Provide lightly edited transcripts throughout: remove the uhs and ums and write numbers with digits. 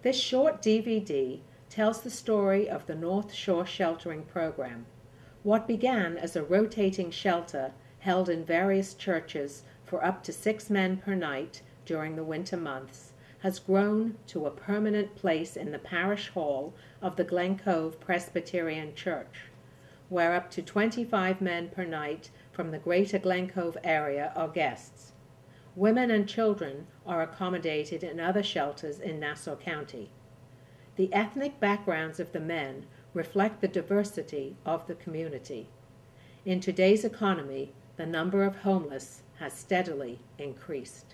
This short DVD tells the story of the North Shore Sheltering Program. What began as a rotating shelter held in various churches for up to 6 men per night during the winter months has grown to a permanent place in the parish hall of the Glen Cove Presbyterian Church, where up to 25 men per night from the greater Glen Cove area are guests. Women and children are accommodated in other shelters in Nassau County. The ethnic backgrounds of the men reflect the diversity of the community. In today's economy, the number of homeless has steadily increased.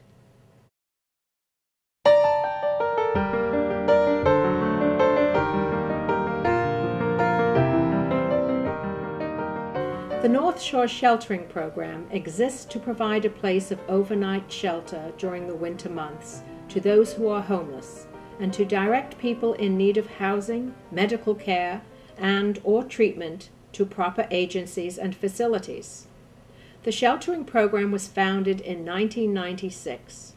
The North Shore Sheltering Program exists to provide a place of overnight shelter during the winter months to those who are homeless, and to direct people in need of housing, medical care, and/or treatment to proper agencies and facilities. The sheltering program was founded in 1996.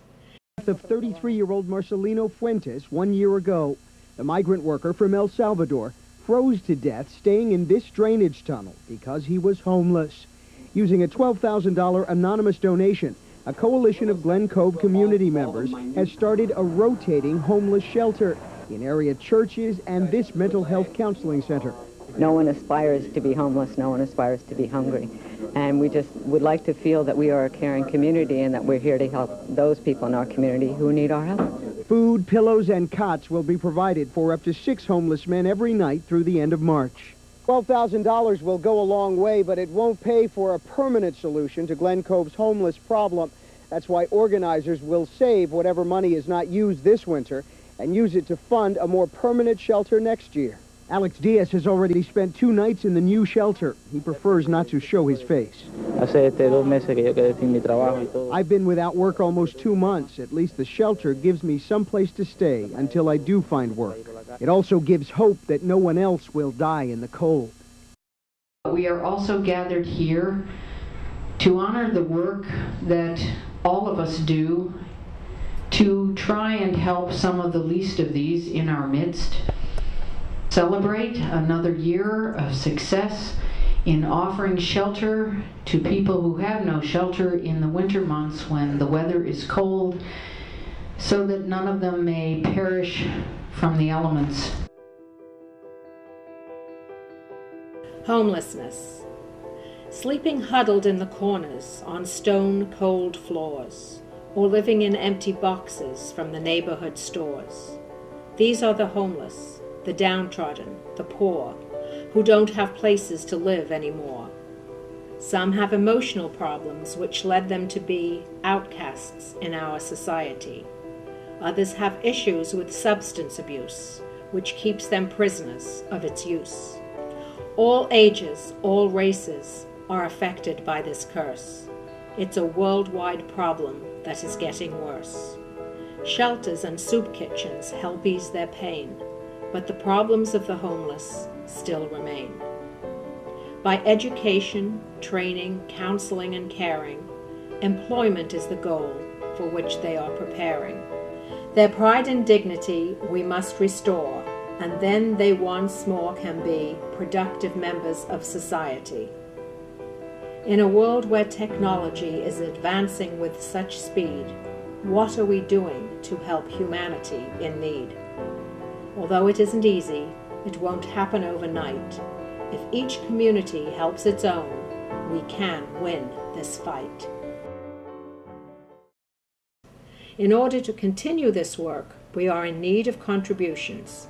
The 33-year-old Marcelino Fuentes 1 year ago. The migrant worker from El Salvador froze to death staying in this drainage tunnel because he was homeless. Using a $12,000 anonymous donation, a coalition of Glen Cove community members has started a rotating homeless shelter in area churches and this mental health counseling center. No one aspires to be homeless, no one aspires to be hungry. And we just would like to feel that we are a caring community and that we're here to help those people in our community who need our help. Food, pillows, and cots will be provided for up to 6 homeless men every night through the end of March. $12,000 will go a long way, but it won't pay for a permanent solution to Glen Cove's homeless problem. That's why organizers will save whatever money is not used this winter and use it to fund a more permanent shelter next year. Alex Diaz has already spent 2 nights in the new shelter. He prefers not to show his face. I've been without work almost 2 months. At least the shelter gives me some place to stay until I do find work. It also gives hope that no one else will die in the cold. We are also gathered here to honor the work that all of us do to try and help some of the least of these in our midst. Celebrate another year of success in offering shelter to people who have no shelter in the winter months when the weather is cold, so that none of them may perish from the elements. Homelessness. Sleeping huddled in the corners on stone cold floors, or living in empty boxes from the neighborhood stores. These are the homeless, the downtrodden, the poor, who don't have places to live anymore. Some have emotional problems which led them to be outcasts in our society. Others have issues with substance abuse, which keeps them prisoners of its use. All ages, all races are affected by this curse. It's a worldwide problem that is getting worse. Shelters and soup kitchens help ease their pain, but the problems of the homeless still remain. By education, training, counseling, and caring, employment is the goal for which they are preparing. Their pride and dignity we must restore, and then they once more can be productive members of society. In a world where technology is advancing with such speed, what are we doing to help humanity in need? Although it isn't easy, it won't happen overnight. If each community helps its own, we can win this fight. In order to continue this work, we are in need of contributions.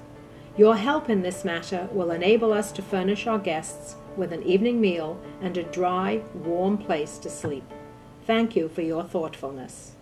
Your help in this matter will enable us to furnish our guests with an evening meal and a dry, warm place to sleep. Thank you for your thoughtfulness.